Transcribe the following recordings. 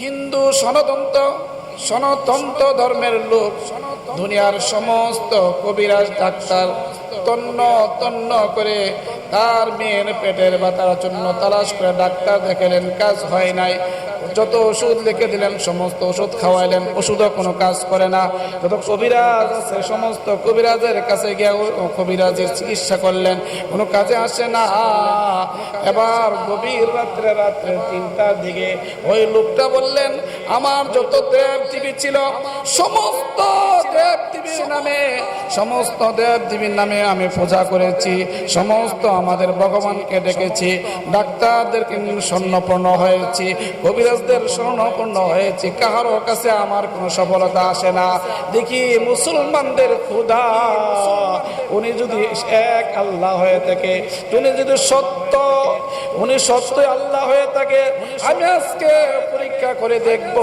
হিন্দু সনাতন ধর্মের লোক দুনিয়ার সমস্ত কবিরাজ ডাক্তার তন্ন তন্ন করে তার মেয়ের পেটের ব্যথার জন্য তালাশ করে ডাক্তার দেখালেন, কাজ হয় নাই। যত ওষুধ লিখে দিলেন সমস্ত ওষুধ খাওয়াইলেন, ওষুধও কোনো কাজ করে না। যত কবিরাজ আছে সমস্ত কবিরাজের কাছে গিয়ে কবিরাজের চিকিৎসা করলেন, কোনো কাজে আসে না। এবার গভীর রাত্রে 3টার দিকে ওই লোকটা বললেন, আমার যত দেব দেবী ছিল সমস্ত দেব দেবীর নামে আমি পূজা করেছি, সমস্ত আমাদের ভগবানকে ডেকেছি, ডাক্তারদেরকে স্বর্ণপূর্ণ হয়েছি, কবিরাজদের স্বর্ণপূর্ণ হয়েছি, কারো কাছে আমার কোনো সফলতা আসে না। দেখি মুসলমানদের খোদা উনি যদি এক আল্লাহ হয়ে থাকে, উনি যদি উনি সত্যই আল্লাহ হয়ে থাকে, আমি আজকে পরীক্ষা করে দেখব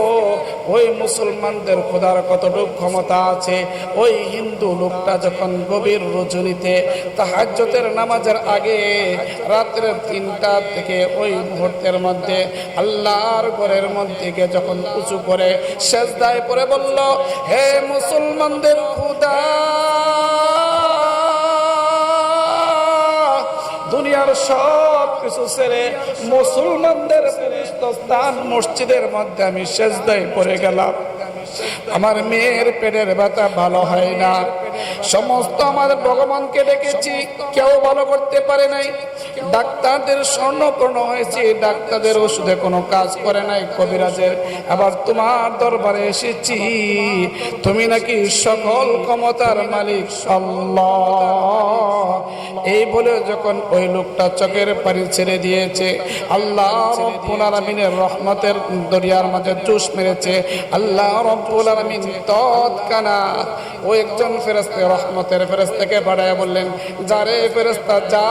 ওই মুসলমানদের খোদার কতটুকু ক্ষমতা আছে। ওই হিন্দু লোকটা যখন গভীর রজনীতে তাহাজ্জুদের নামাজের আগে রাত্রে 3টা থেকে ওই মুহূর্তের মধ্যে আল্লাহর ঘরের মধ্যে গিয়ে যখন উঁচু করে সেজদায় পড়ে বলল, হে মুসলমানদের খোদা, দুনিয়ার সব কিছু ছেড়ে মুসলমানদের পবিত্র স্থান মসজিদের মধ্যে আমি সেজদায় পড়ে গেলাম। আমার মেয়ের পেটের ব্যথা ভালো হয় না, সমস্ত আমাদের ভগবানকে ডেকেছি, কেউ ভালো করতে পারে নাই, ডাক্তারদের স্বর্ণপূর্ণ হয়েছে, ডাক্তারদের ওষুধে কোনো কাজ করে নাই, কবিরাজের। আবার তোমার দরবারে এসেছি, তুমি নাকি সকল ক্ষমতার মালিক আল্লাহ। এই বলে যখন ওই লোকটা চোখের পানি ছেড়ে দিয়েছে, আল্লাহ রব্বুল আলামিনের রহমতের দরিয়ার মাঝে জোশ মেরেছে। আল্লাহ রব্বুল আলামিন তৎক্ষণাৎ ও একজন ফেরেশতা, রহমতের ফেরেশতাকে পাঠায় বললেন, যারে ফেরেশতা যা,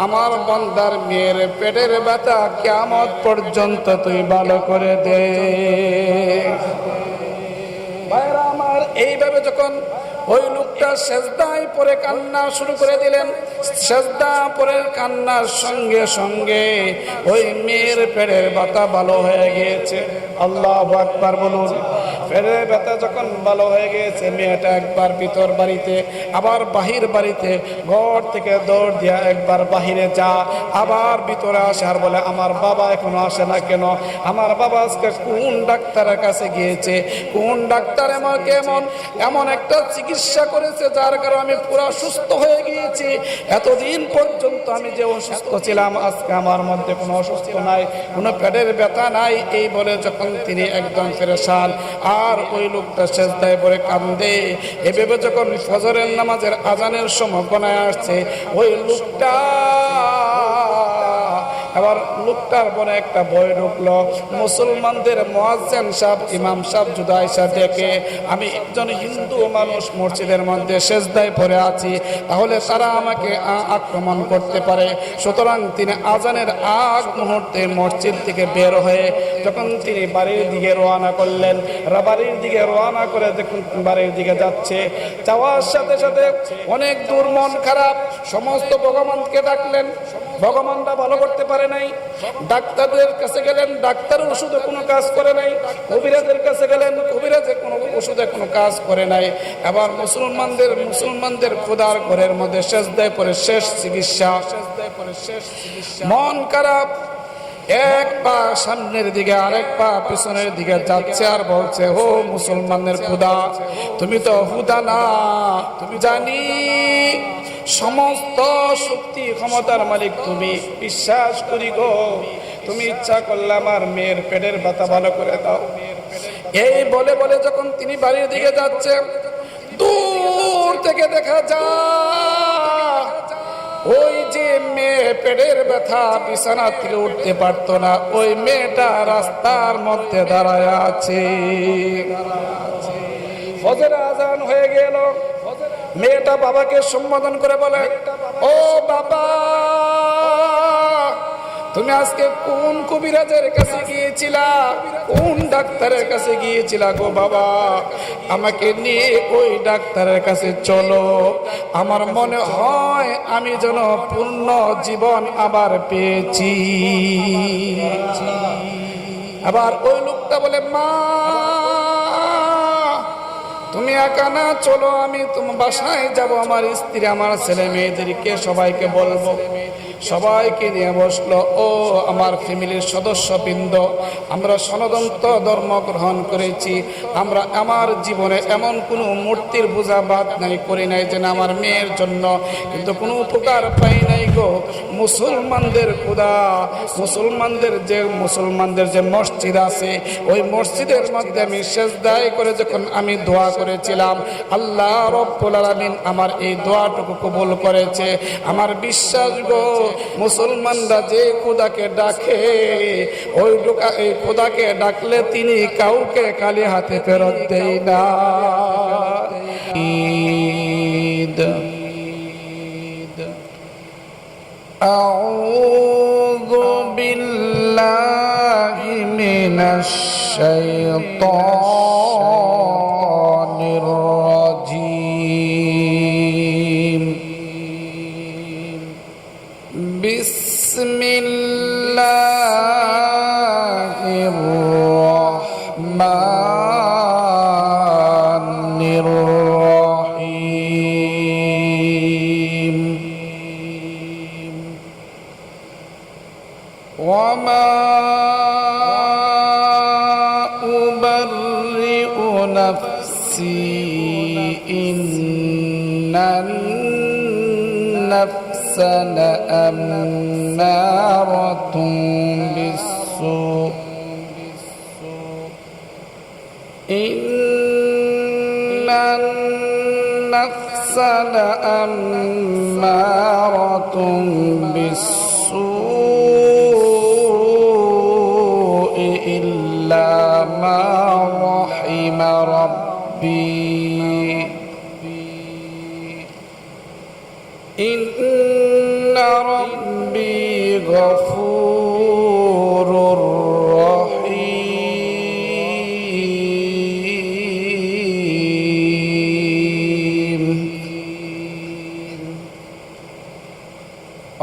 আমার বান্দার মেয়ের পেটের ব্যথা কিয়ামত পর্যন্ত তুই ভালো করে দে। ভাইরা আমার, এইভাবে যখন ওই লোকটা সেজদায় পড়ে কান্না শুরু করে দিলেন, সেজদা পড়ে কান্নার সঙ্গে সঙ্গে ওই মেয়ের পেটের ব্যথা ভালো হয়ে গিয়েছে। আল্লাহু আকবার বলুন। পেটের ব্যথা যখন ভালো হয়ে গিয়েছে, মেয়েটা একবার ভিতর বাড়িতে, আবার বাহির বাড়িতে, ঘর থেকে দৌড় দিয়া একবার বাহিরে যা, আবার ভিতরে আসে আর বলে, আমার বাবা এখনো আসে না কেন? আমার বাবা আজকে কোন ডাক্তারের কাছে গিয়েছে? কোন ডাক্তার আমাকে এমন একটা চিকিৎসা করেছে যার কারণে আমি পুরো সুস্থ হয়ে গিয়েছি। এতদিন পর্যন্ত আমি যে অসুস্থ ছিলাম, আজকে আমার মধ্যে কোনো অসুস্থ নাই, কোনো পেটের ব্যথা নাই। এই বলে যখন তিনি একদম পেরেশান, আর ওই লোকটা সেজদায় পড়ে কান্দে। এভাবে যখন ফজরের নামাজের আজানের সময় গণায় আসছে, ওই লোকটা আবার লোকটার মনে একটা ভয় ঢুকলো। মুসলমানদের মুয়াজ্জিন সাহেব, ইমাম সাহেব যদি আয়েশা দেখে আমি একজন হিন্দু মানুষ মসজিদের মধ্যে সেজদায় পড়ে আছি, তাহলে তারা আমাকে আক্রমণ করতে পারে। সুতরাং তিনি আজানের আগ মুহূর্তে মসজিদ থেকে বের হয়ে যখন তিনি বাড়ির দিকে রওনা করলেন, বাড়ির দিকে রওনা করে দেখুন বাড়ির দিকে যাচ্ছে, যাওয়ার সাথে সাথে অনেক দূর মন খারাপ, সমস্ত ভগবানকে ডাকলেন, ভগবানটা ভালো করতে পারে নাই। ডাক্তারদের কাছে গেলেন, ডাক্তার ওষুধে কোনো কাজ করে নাই। কবিরাজের কাছে গেলেন, কবিরাজে কোনো ওষুধে কোনো কাজ করে নাই। আবার মুসলমানদের খোদার ঘরের মধ্যে সেজদায় পড়ে শেষ চিকিৎসা। মন খারাপ, এক পা সামনের দিকে আরেক পা পিছনের দিকে যাচ্ছে আর বলছে, ও মুসলমানের খোদা, তুমি তো হুদা না, তুমি জানি সমস্ত শক্তি ক্ষমতার মালিক তুমি, বিশ্বাস করি গো, তুমি ইচ্ছা করলে আমার মেয়ের পেটের ব্যথা ভালো করে দাও। এই বলে বলে যখন তিনি বাড়ির দিকে যাচ্ছে, দূর থেকে দেখা যায় ওই যে মেয়ে পেটের ব্যথা বিছানা থেকে উঠতে পারতো না, ওই মেয়েটা রাস্তার মধ্যে দাঁড়ায় আছে। ফজর আজান হয়ে গেল, মেয়েটা বাবাকে সম্বোধন করে বলে, ও বাবা, তুমি আজকে কোন কবিরাজের কাছে গিয়েছিলা, কোন ডাক্তারের কাছে গিয়েছিলা গো বাবা? আমাকে নিয়ে ওই ডাক্তারের কাছে চলো, আমার মনে হয় আমি যেন পূর্ণ জীবন আবার পেয়েছি। আবার ওই লোকটা বলে, মা তুমি একা না, চলো আমি তোমার বাসায় যাব, আমার স্ত্রী আমার ছেলে মেয়েদেরকে সবাইকে বলবো। সবাইকে নিয়ে বসলো। ও আমার ফ্যামিলির সদস্যবৃন্দ, আমরা সনাতন ধর্ম গ্রহণ করেছি, আমরা আমার জীবনে এমন কোনো মূর্তির পূজা বাদ নাই করি নাই যে না আমার মেয়ের জন্য, কিন্তু কোনো উপকার পাই নাই গো। মুসলমানদের খোদা, মুসলমানদের যে মসজিদ আছে, ওই মসজিদের মধ্যে আমি সেজদায় করে যখন আমি দোয়া করেছিলাম, আল্লাহ রব্বুল আলামিন আমার এই দোয়াটুকু কবুল করেছে। আমার বিশ্বাস গো, মুসলমানরা যে খোদাকে ডাকে, ওই খোদাকে ডাকলে তিনি কাউকে খালি হাতে ফেরত দেয় না। আউযু বিল্লাহি মিনাশ শাইতানির রাজীম। বিসমিল্লাহির রহমানির রহিম। ওয়ামা উবাররিউ নাফসি ইন্নান নাফসা লাআম্মারাতুন বিসসূ ইন্নান নাফসা লাআম্মারাতুন বিসসূ ইল্লা মা রাহিমা রাব্বি ইন্না রাব্বি গফুরুর রহিম।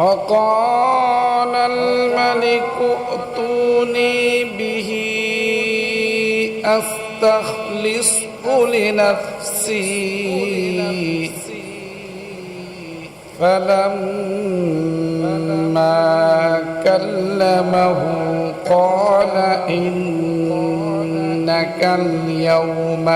وقال الملك ائتوني به أستخلصه لنفسي فلما كلمه قال إنك اليوم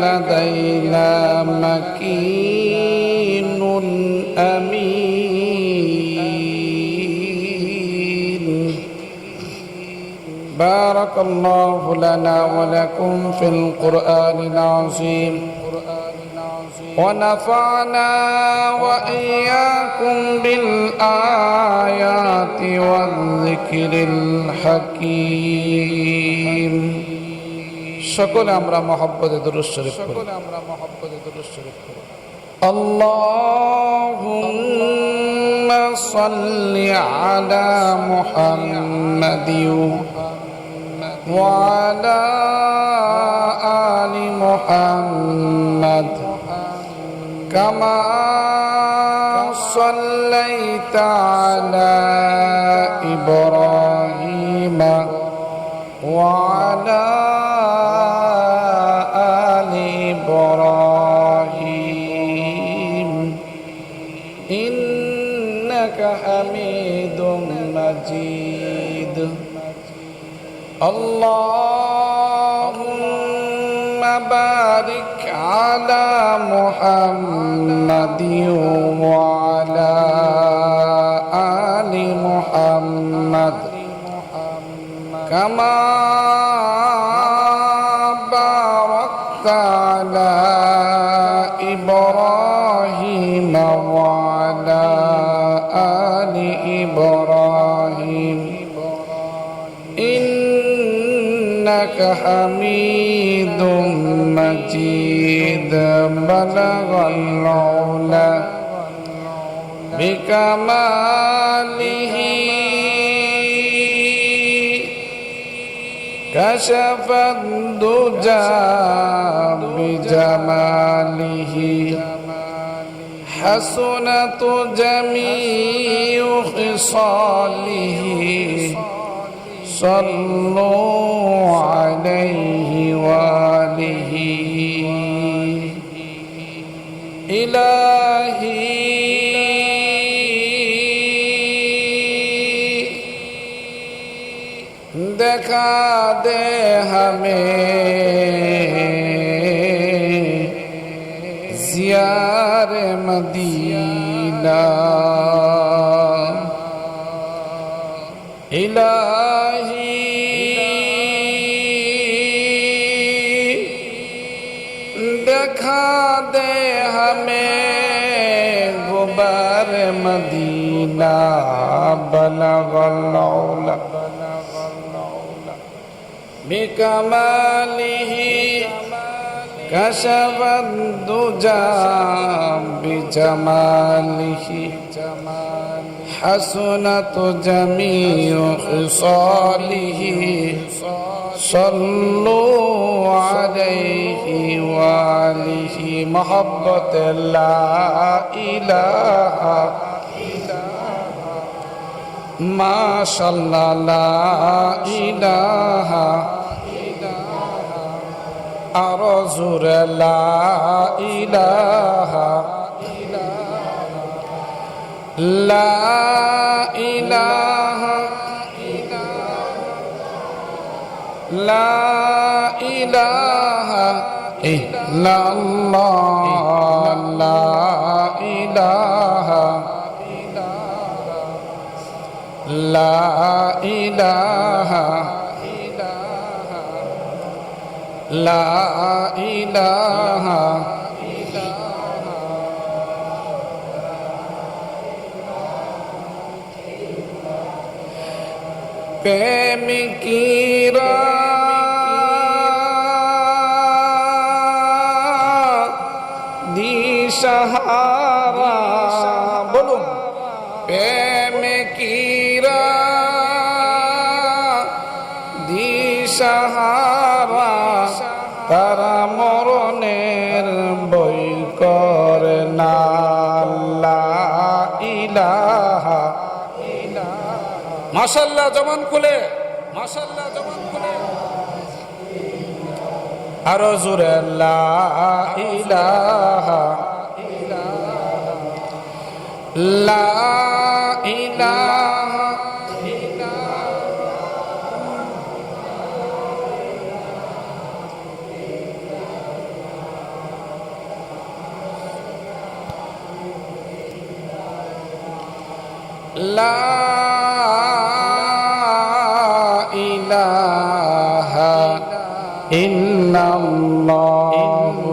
لدينا مكين أمين. بارك الله لنا ولكم في القرآن العظيم، ونفعنا وإياكم بالآيات والذكر الحكيم. সকলে আমরা মহব্বতে দুরূদ শরীফ পড়ি। আল্লাহুম্মা সাল্লি আলা মুহাম্মাদিন ওয়া আলা আলি মুহাম্মাদ কামা সাল্লাইতা আলা ইব্রাহিম ওয়া আলা আলি ইব্রাহিম ইন্নাকা হামিদুম মাজিদ। আল্লাহুম্মা বারিক আলা মুহাম্মাদিন ওয়া আলা আলি মুহাম্মাদ কামা বারাকতা আলা ইব্রাহিম ওয়া আলা আলি ইব্রাহিম ইন্নাকা হামিদুম মাজিদ। বালাগাল উলা বিকামালিহি কাশাফাদ দুজা বিজামালিহি حسنت جميع خصاله صلوا عليه وآله इलाही देखा दे हमें जियार मदीना इलाही देखा दे हमें गुबार मदीना बलगल औला बिकमालिही कशफ दुजा बिजमालिही हसनत जमीउ खिसालिही सल्लु अलैहि वालिही मोहब्बत ला इलाहा माशाअल्लाह ला इलाहा आरज़ुर ला इलाहा ला इलाहा ला इलाहा इल्लल्लाह ला इलाहा ला इलाहा ला इलाहा प्रेमिकीरा दिशहारा बोलूं प्रेमिकीरा दिशहारा তারা মরণের বই করে না লা ইলাহা মাশাআল্লাহ জবান খুলে মাশাআল্লাহ জবান খুলে আরো জোরে লা ইলাহা লা ইলাহা লা ইলাহা ইল্লাল্লাহু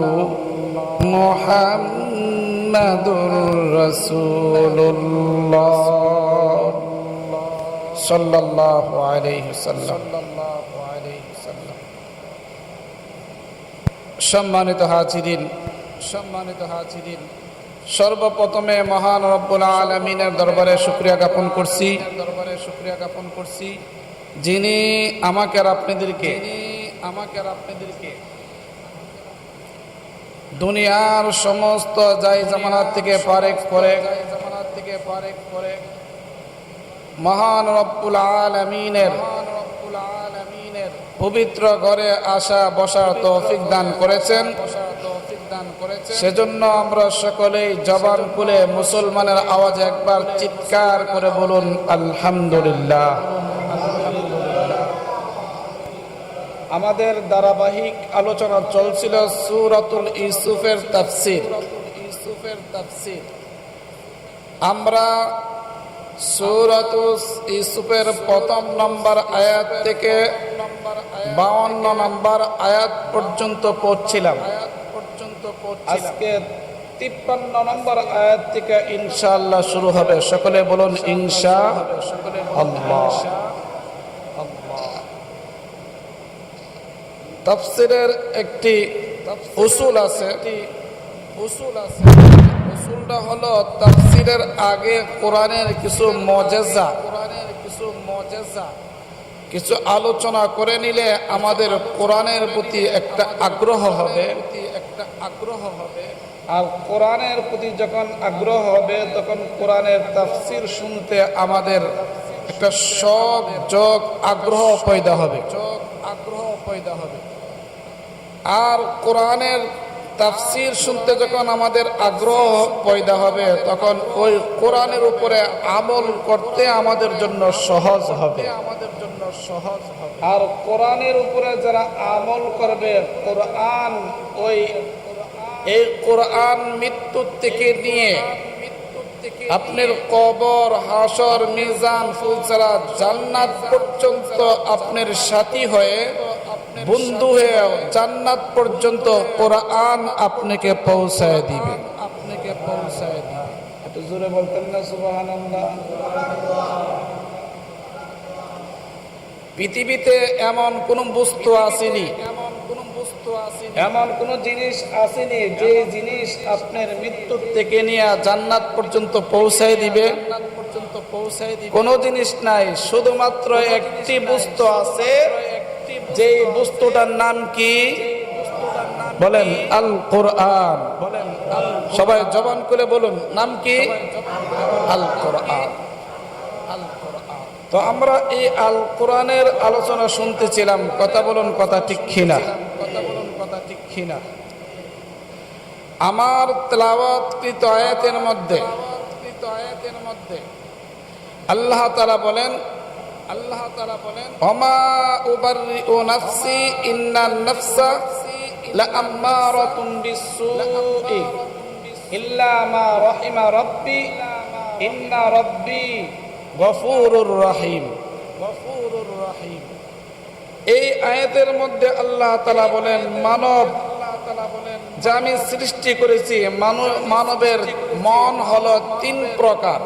মুহাম্মাদুর রাসূলুল্লাহ সাল্লাল্লাহু আলাইহি ওয়াসাল্লাম সম্মানিত হাজিরিন সর্বপ্রথমে মহান রব্বুল আলামিনের দরবারে শুকরিয়া জ্ঞাপন করছি যিনি আমাকে আর আপনাদেরকে দুনিয়ার সমস্ত জায় জামানাত থেকে পারেক করে মহান রব্বুল আলামিনের পবিত্র ঘরে আসা বসার তৌফিক দান করেছেন। সেজন্য আমরা সকলেই জবান খুলে মুসলমানের আওয়াজে একবার চিৎকার করে বলুন আলহামদুলিল্লাহ। আমাদের ধারাবাহিক আলোচনা চলছিল সূরাতুল ইউসুফের তাফসীর। আমরা সূরাতুল ইউসুফের প্রথম নম্বর আয়াত থেকে 52 নম্বর আয়াত পর্যন্ত পড়ছিলাম। আজকে 53 নম্বর আয়াত থেকে ইনশাআল্লাহ শুরু হবে। সকলে বলুন ইনশাআল্লাহ। তাফসীরের একটি উসুল আছে। উসুলটা হলো তাফসীরের আগে কোরআনের কিছু মুজিজা, কিছু আলোচনা করে নিলে আমাদের কোরআনের প্রতি একটা আগ্রহ হবে। আর কোরআনের প্রতি যখন আগ্রহ হবে তখন কোরআনের তাফসীর শুনতে আমাদের একটা শখ যোগ আগ্রহ পয়দা হবে। আর কোরআনের তাফসীর শুনতে যখন আমাদের আগ্রহ পয়দা হবে তখন ওই কোরআনের উপরে আমল করতে আমাদের জন্য সহজ হবে। আর কোরআনের উপরে যারা আমল করবে, কোরআন এই কোরআন মৃত্যুর থেকে নিয়ে আপনার কবর, হাসর, মিজান, ফুলসরা, জান্নাত পর্যন্ত আপনার সাথী হয়ে, বন্ধু হয়ে জান্নাত পর্যন্ত কোরআন আপনাকে পৌঁছায় দিবে। একটু জোরে বলতেন না সুবহানাল্লাহ। পৃথিবীতে এমন কোন বস্তু আসেনি, এমন কোন জিনিস আসেনি যে জিনিস আপনার মৃত্যু থেকে নিয়ে জান্নাত পর্যন্ত পৌঁছায় দিবে। কোন জিনিস নাই, শুধুমাত্র একটি বস্তু আছে। যে বস্তুটার নাম কি? বলেন আল কোরআন। সবাই জবান করে বলুন, নাম কি? আল কোরআন। তো আমরা এই আল কোরআনের আলোচনা শুনতেছিলাম। কথা বলুন, কথা ঠিক কিনা? আমার তেলাওয়াতকৃত আয়াতের মধ্যে আল্লাহ তাআলা বলেন, ওমা উবাররিউ নাফসি ইন্নান নাফসা লাআম্মারাতুন বিসসুই ইল্লা মা রাহিমা রাব্বি ইন্না রাব্বি গফুরুর রহিম। এই আয়াতের মধ্যে আল্লাহ তাআলা বলেন, মানব যা আমি সৃষ্টি করেছি, মানবের মন হলো তিন প্রকার।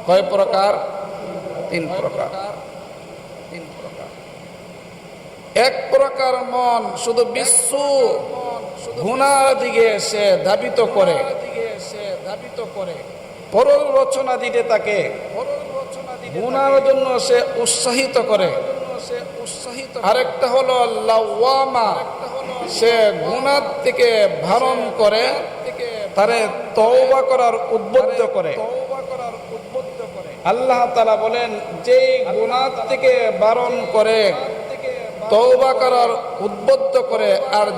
কয় প্রকার? তিন প্রকার। এক প্রকার মন শুধু বিশ্ব গুনার দিকে সে ধাবিত করে, পরল রচনা দিতে তাকে গুনার জন্য সে উৎসাহিত করে। আরেকটা হলো লাওয়ামা, সে গুনার থেকে বারণ করে, তারে তওবা করার উদ্বুদ্ধ করে। আল্লাহ তাআলা বলেন, যে গুনাহ থেকে বারণ করে, তওবা করার উদ্বুদ্ধ করে, আর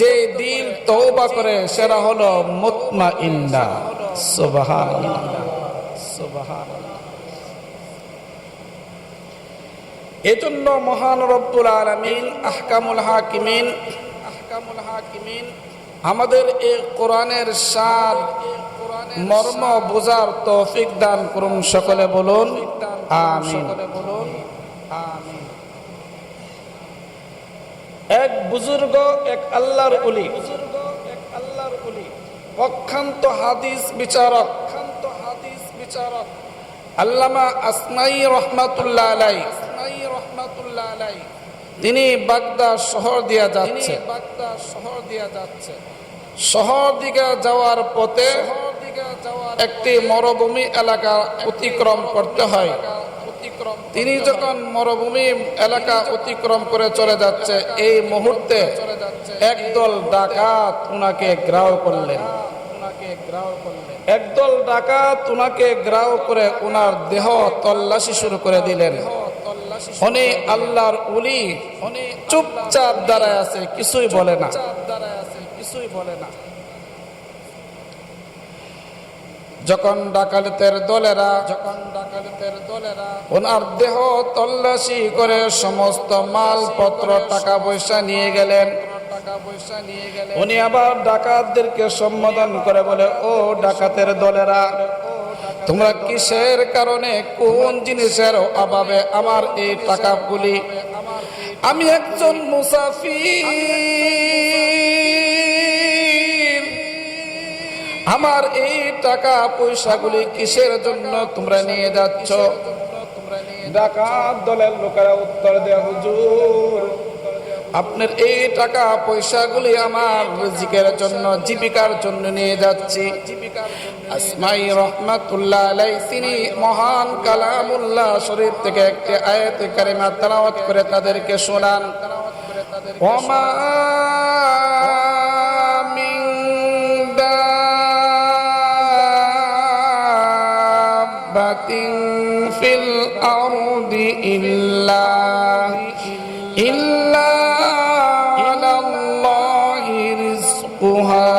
যে দিল তওবা করে সেটা হলো মুতমাইন্না। সুবহানাল্লাহ, সুবহানাল্লাহ। এজন্য মহান রব্বুল আলামিন আহকামুল হাকিমিন আমাদের এই কোরআনের সার মর্ম বোঝার তৌফিক দান করুন। সকলে বলুন আমিন। এক বুজুর্গ, এক আল্লাহর ওলি, প্রখ্যাত হাদিস বিচারক আল্লামা আসমাই রহমাতুল্লাহ আলাইহি, তিনি বাগদাদ শহর দিয়া যাচ্ছে। শহর দিকে যাওয়ার পথে একটি মরুভূমি এলাকা অতিক্রম করতে হয়। তিনি যখন মরুভূমি এলাকা অতিক্রম করে চলে যাচ্ছে, এই মুহূর্তে একদল ডাকাত উনাকে ঘেরাও করলেন। একদল ডাকাত উনাকে ঘেরাও করে উনার দেহ তল্লাশি শুরু করে দিলেন। উনি আল্লাহর ওলি, চুপচাপ দাঁড়ায় আছে, কিছুই বলে না। যখন ডাকাতের দলেরা ওনার দেহ তল্লাশি করে সমস্ত মালপত্র, টাকা পয়সা নিয়ে গেলেন, উনি আবার ডাকাতদেরকে সম্বোধন করে বলে, ও ডাকাতের দলেরা, তোমরা কিসের কারণে, কোন জিনিসের অভাবে আমার এই টাকাগুলি, আমি একজন মুসাফির, আমার এই টাকা পয়সাগুলি কিসের জন্য তোমরা নিয়ে যাচ্ছ? ডাকাত দলের লোকেরা উত্তর দেয়, হুজুর, আপনার এই টাকা পয়সাগুলি আমার রিজিকের জন্য, জীবিকার জন্য নিয়ে যাচ্ছি। আসমাই রহমাতুল্লাহ আলাইহি তিনি মহান কালামুল্লাহ শরীফ থেকে একটি আয়াত কারিমা তেলাওয়াত করে তাদেরকে শোনান। ওমা মিন দাব্বাতিন ফিল আরদি ইল্লা আলাল্লাহি রিজকুহা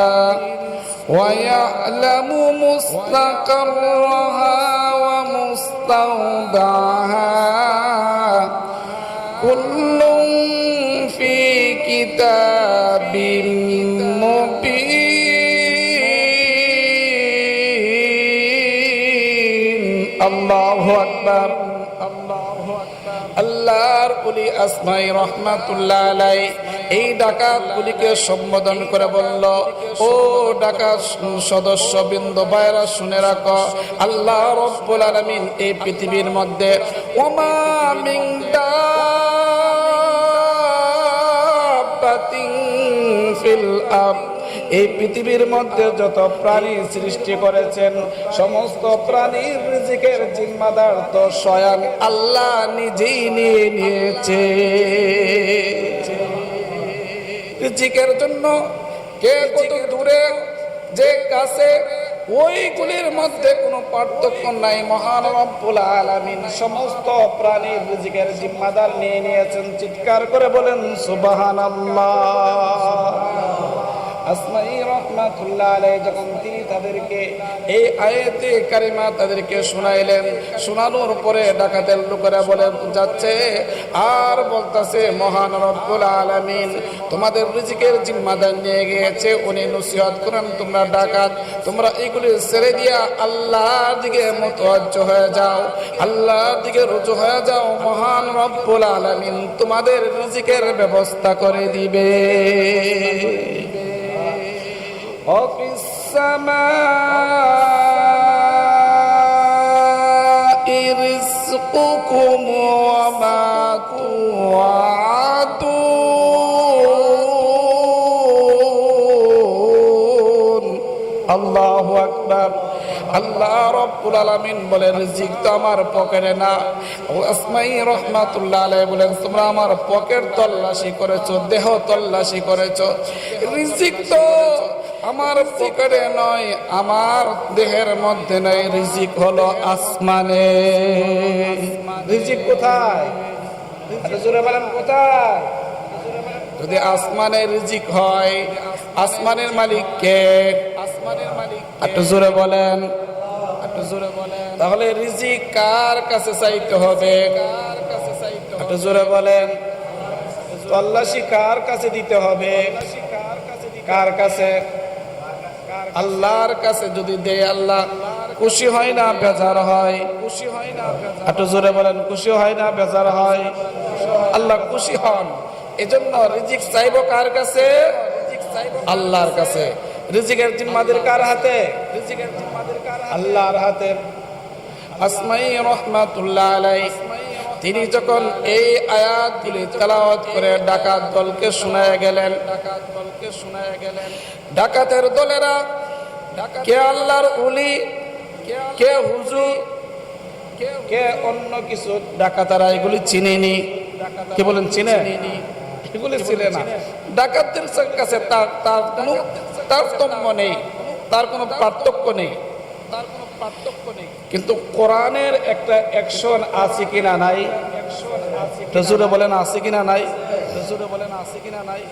ওয়া ইয়ালামু মুস্তাকাররাহা ওয়া মুস্তাওদাহা কুল্লুন ফি কিতাবিম মুবিন। আল্লাহু আকবার। আল্লাহর ওলি আসমাই রহমাতুল্লাহ আলাই এই ডাকাতগুলিকে সম্বোধন করে বলল, ও ডাকাত সদস্যবৃন্দ ভাইরা শুনে রাখো, আল্লাহ রব্বুল আলামিন এই পৃথিবীর মধ্যে ওমা মিন দাব্বাতিন ফিল আরদ, এই পৃথিবীর মধ্যে যত প্রাণী সৃষ্টি করেছেন সমস্ত প্রাণীর রিজিকের জিম্মাদার তো স্বয়ং আল্লাহ নিজেই নিয়ে নিয়েছে। রিজিকের জন্য কে কত দূরে যে কাছে ওইগুলির মধ্যে কোনো পার্থক্য নাই। মহান রব্বুল আলামিন সমস্ত প্রাণীর রিজিকের জিম্মাদার নিয়ে নিয়েছেন। চিৎকার করে বলেন সুবহানাল্লাহ। আসমাই রহমাতুল্লাহ আলাইহি যখন তিনি তাদেরকে এই আয়াতে কারিমা তাদেরকে শোনাইলেন, শোনানোর পরে ডাকাতের লোকেরা বলে যাচ্ছে আর বলতাছে, মহান রব্বুল আলামিন তোমাদের রিজিকের জিম্মাদার নিয়ে গিয়েছে, উনি নসিহত করেন তোমরা ডাকাত, তোমরা এইগুলি ছেড়ে দিয়া আল্লাহর দিকে মুতাওয়াজ্জহ হয়ে যাও, আল্লাহর দিকে রুজু হয়ে যাও, মহান রব্বুল আলামিন তোমাদের রিজিকের ব্যবস্থা করে দিবে। وفي السماء رزقكم وما توعدون। আল্লাহু আকবার। আল্লাহ রব্বুল আলামিন বলেন রিজিক তো আমার পকেটে না। আসমাই রহমাতুল্লাহ আলাইহি বলেন তোমরা আমার পকেট তল্লাশি করেছো, দেহ তল্লাশি করেছো, রিজিক তো আমার পকেটে নয়, আমার দেহের মধ্যে নয়, রিজিক হলো আসমানে। রিজিক কোথায়? জোরে বলেন কোথায়? যদি আসমানে রিজিক হয়, আসমানের মালিক কে? আসমানের মালিক একটু জোরে বলেন, একটু জোরে বলেন। তাহলে রিজিক কার কাছে চাইতে হবে? একটু জোরে বলেন। তল্লাশি কার কাছে দিতে হবে? কার কাছে? আল্লাহর কাছে যদি দেয় আল্লাহ খুশি হয় না বেজার হয়? খুশি হয় না? একটু জোরে বলেন, খুশি হয় না বেজার হয়? আল্লাহ খুশি হন। এজন্য রিজিক চাইবো কার কাছে? আল্লাহর কাছে। রিজিকের জিম্মাদার কার হাতে? রিজিকের জিম্মাদার কার? আল্লাহর হাতে। আসমাই রহমাতুল্লাহ আলাইহি তিনি যখন এই আয়াতগুলি তেলাওয়াত করে ডাকাত দলকে শোনায় গেলেন, ডাকাতের দলেরা কে আল্লাহর ওলি, কে হুজুর, কে অন্য কিছু, ডাকাতেরা এগুলি চিনেনি। কি বলেন, চিনে? এগুলি চিনে না। ডাকাতদের কাছে তার কোনো তারতম্য নেই, তার কোনো পার্থক্য নেই, তার কোনো পার্থক্য নেই। কিন্তু কোরআনের একটা অ্যাকশন আছে কিনা নাই? জোরে বলেন আছে কিনা নাই? জোরে বলেন আছে কিনা নাই?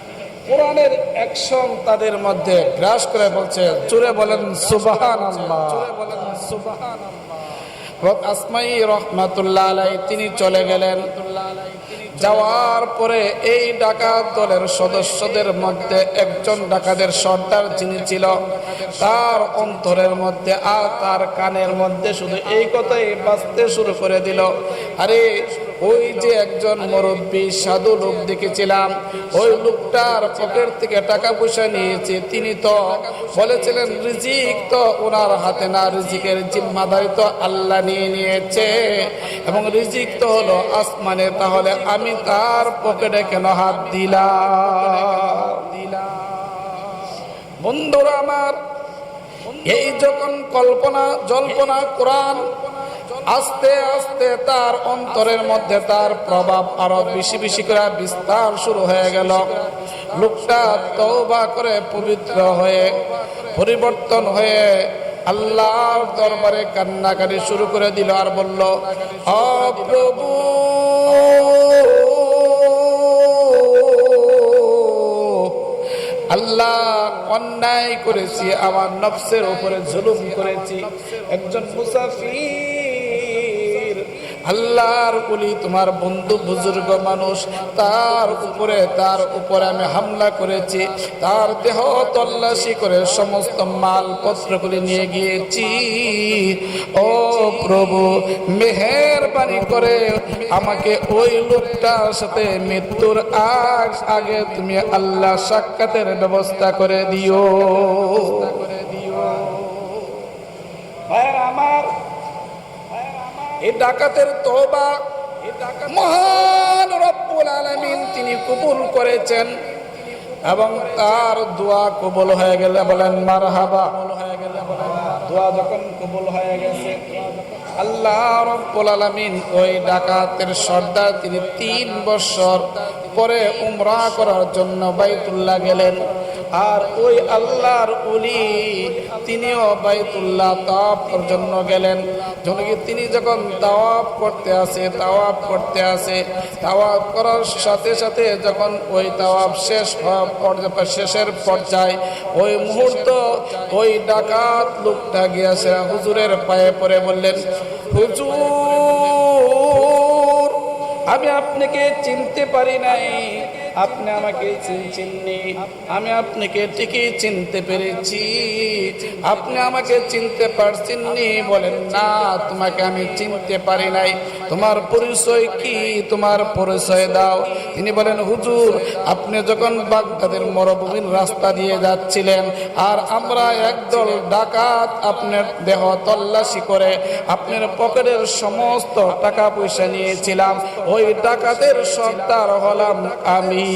কোরআনের অ্যাকশন তাদের মধ্যে গ্রাস করে বলছে, জোরে বলেন সুবহানাল্লাহ, জোরে বলেন সুবহানাল্লাহ। আসমাই রহমাতুল্লাহ আলাইহি তিনি চলে গেলেন। যাওয়ার পরে এই ডাকাত দলের সদস্যদের মধ্যে একজন ডাকাতের সর্দার যিনি ছিল, তার অন্তরের মধ্যে আর তার কানের মধ্যে শুধু এই কথাই বাজতে শুরু করে দিল, আরে ওই যে একজন মুরব্বী সাধু লোক দেখেছিলাম, ওই লোকটার পকেট থেকে টাকা পয়সা নিয়েছে, তিনি তো বলেছিলেন রিজিক তো ওনার হাতে না, রিজিকের জিম্মাদারি তো আল্লাহ নিয়ে নিয়েছে এবং রিজিক তো হলো আসমানে, তাহলে আমি তার পকেটে কেন হাত দিলাম? বন্ধুরা আমার, এই যখন কল্পনা জল্পনা কোরআন আস্তে আস্তে তার অন্তরের মধ্যে তার প্রভাব আরো বেশি বেশি করে বিস্তার শুরু হয়ে গেল। লোকটা তওবা করে পবিত্র হয়ে পরিবর্তন হয়ে আল্লাহর দরবারে কান্নাকাটি শুরু করে দিল আর বলল, ও প্রভু, আল্লাহ, অন্যায় করেছি, আমার নফসের উপরে জুলুম করেছি। একজন মুসাফির, আল্লাহর ওলি, তোমার বন্ধু বুজুর্গ মানুষ, তার উপরে আমি হামলা করেছি, তার দেহ তল্লাশি করে সমস্ত মালপত্রগুলি নিয়ে গিয়েছি। ও প্রভু, মেহেরবানি করে আমাকে ওই লোকটার সাথে মৃত্যুর আগে তুমি আল্লাহ সাক্ষাতের ব্যবস্থা করে দিও। আমার এই ডাকাতের তওবা মহান রব্বুল আলামিন তিনি কবুল করেছেন এবং তার দোয়া কবুল হয়ে গেলে বলেন মারহাবা। দোয়া যখন কবুল হয়ে গেছে, আল্লাহ রব্বুল আলামিন ওই ডাকাতের সর্দার তিনি 3 বছর পরে উমরা করার জন্য বাইতুল্লাহ গেলেন। আর ওই আল্লাহর ওলি তিনিও বাইতুল্লাহ তাওয়াফ করার জন্য গেলেন। তিনি যখন তাওয়াফ করতে আসে তাওয়াফ করার সাথে সাথে যখন ওই তাওয়াফ শেষের পর্যায়ে ওই মুহূর্ত ওই ডাকাত লোকটা গিয়েছে হুজুরের পায়ে পড়ে বললেন, হুজুর, আমি আপনাকে চিনতে পারি নাই, আপনি আমাকে চিননি, আমি আপনাকে ঠিকই চিনতে পেরেছি, আপনি আমাকে চিনতে পারছেননি। বলেন, না, তোমাকে আমি চিনতে পারি নাই, তোমার পরিচয় কি, তোমার পরিচয় দাও। তিনি বলেন, হুজুর, আপনি যখন বাগদাদের মরুভূমির রাস্তা দিয়ে যাচ্ছিলেন আর আমরা একদল ডাকাত আপনার দেহ তল্লাশি করে আপনার পকেটের সমস্ত টাকা পয়সা নিয়েছিলাম, ওই ডাকাতের সর্দার হলাম আমি।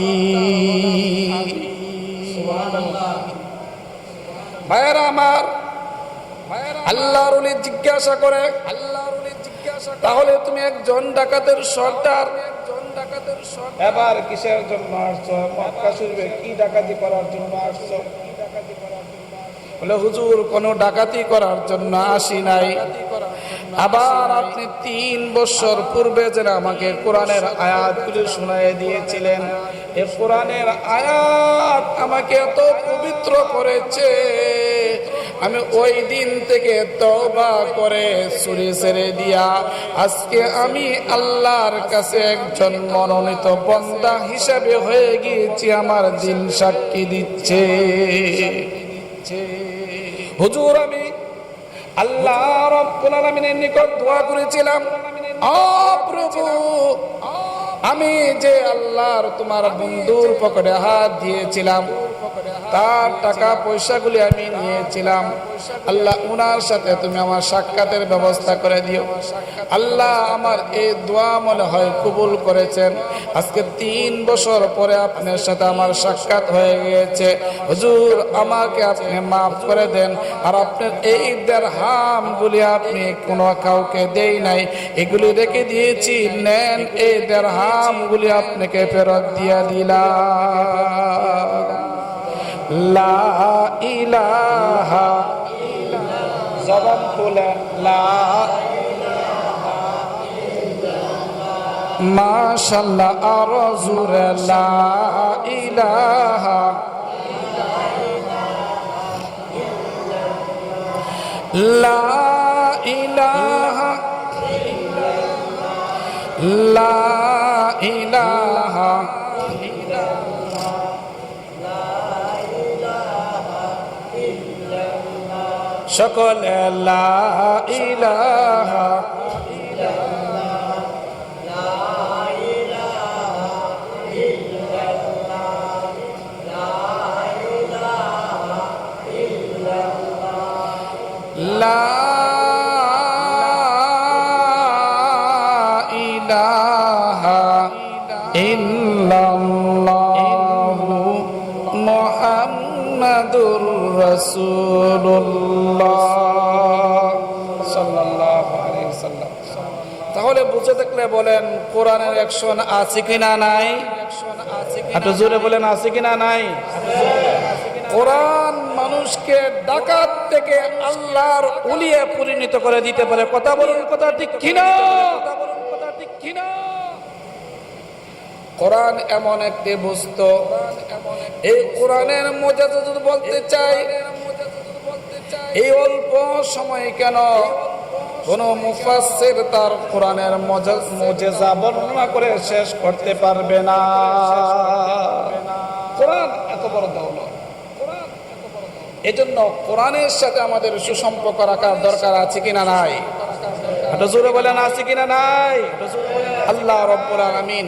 ভাইয়েরা আমার, আল্লাহর ওলি জিজ্ঞাসা করে, তাহলে তুমি একজন ডাকাতের সর্দার, এবার কিসের জন্য আসছো? মক্কা শরীফে কি ডাকাতি করার জন্য আসছো? বলে, হুজুর, কোনো ডাকাতি করার জন্য আসি নাই। আবার আপনি 3 বছর পূর্বে যে আমাকে কোরআনের আয়াতগুলি শুনাইয়ে দিয়েছিলেন, এই কোরআনের আয়াত আমাকে এত পবিত্র করেছে, আমি ওই দিন থেকে তওবা করে চুরি ছেড়ে দিয়া আজকে আমি আল্লাহর কাছে একজন মনোনীত বান্দা হিসাবে হয়ে গিয়েছি। আমার দিল সাক্ষী দিচ্ছে। হুজুর, আমি আল্লাহ রাব্বুল আলামিনের নিকট দোয়া করেছিলাম, ও প্রভু, আমি যে আল্লাহর তোমার বন্ধুর পকেটে হাত দিয়েছিলাম, তার টাকা পয়সাগুলি আমি নিয়েছিলাম, আল্লাহ উনার সাথে তুমি আমার সাক্ষাতের ব্যবস্থা করে দিও। আল্লাহ আমার এই দোয়া মনে হয় কবুল করেছেন। আজকে 3 বছর পরে আপনার সাথে আমার সাক্ষাৎ হয়ে গিয়েছে। হুজুর, আমাকে আপনি মাফ করে দেন। আর আপনার এই দিরহামগুলি আপনি কোনো কাউকে দেই নাই, এগুলি রেখে দিয়েছি, নেন, এই দিরহামগুলি আপনাকে ফেরত দিয়ে দিলাম। লা ইলাহা, জবান খুলে লা, মাশাআল্লাহ, আরো জোরে লা ইলাহা, লা ইলাহা, লা ইলাহা, সকলে লা ইলাহা, লা ইলাহা ইল্লাল্লাহু মুহাম্মাদুর রাসূলুল্লাহ সাল্লাল্লাহু আলাইহি ওয়াসাল্লাম। তাহলে বুঝে থাকলে বলেন, কোরআনের অ্যাকশন আছে কিনা নাই? একটু জোরে বলেন, আছে কিনা নাই? কোরআন মানুষ মানুষকে ডাকাত থেকে আল্লাহর উলিয়ে পরিণত করে দিতে পারে। কথা বলুন, কথা ঠিক কিনা? কোরআন এমন একটি বস্তু, এই কোরআনের মুজিজা যদি বলতে চাই, এই অল্প সময় কেন কোন মুফাসসির তার কোরআনের মুজিজা বর্ণনা করে শেষ করতে পারবে না। কোরআন এত বড় দৌলত, এজন্য কোরআনের সাথে আমাদের সুসম্পর্ক রাখার দরকার আছে কিনা নাই? এটা জোরে বলেন, আছে কিনা নাই? আল্লাহ রাব্বুল আলামিন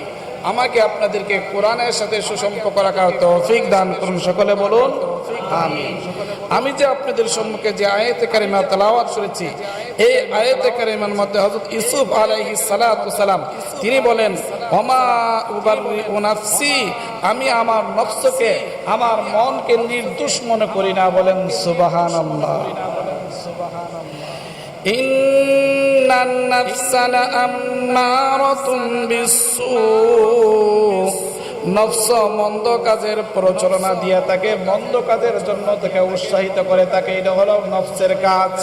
আমাকে আপনাদেরকে কোরআনের সাথে সুসম্পর্ক রাখার তৌফিক দান করুন। সকলে বলুন আমিন। আমি যে আপনাদের সম্মুখে যে আয়াতে কারিমা তেলাওয়াত করেছি, এই আয়াতে কারিমার মধ্যে হযরত ইউসুফ আলাইহিস সালাতু সালাম তিনি বলেন, ওমা উবাররিউ নাফসি, আমি আমার নফসকে, আমার মনকে নির্দোষ মনে করি না। বলেন সুবহানাল্লাহ। ইন্নান নাফসা লাআম্মারাতুম বিসসু, নফস মন্দ কাজের প্রচলনা দিয়ে তাকে মন্দ কাজের জন্য তাকে উৎসাহিত করে থাকে। এটা হলো নফসের কাজ।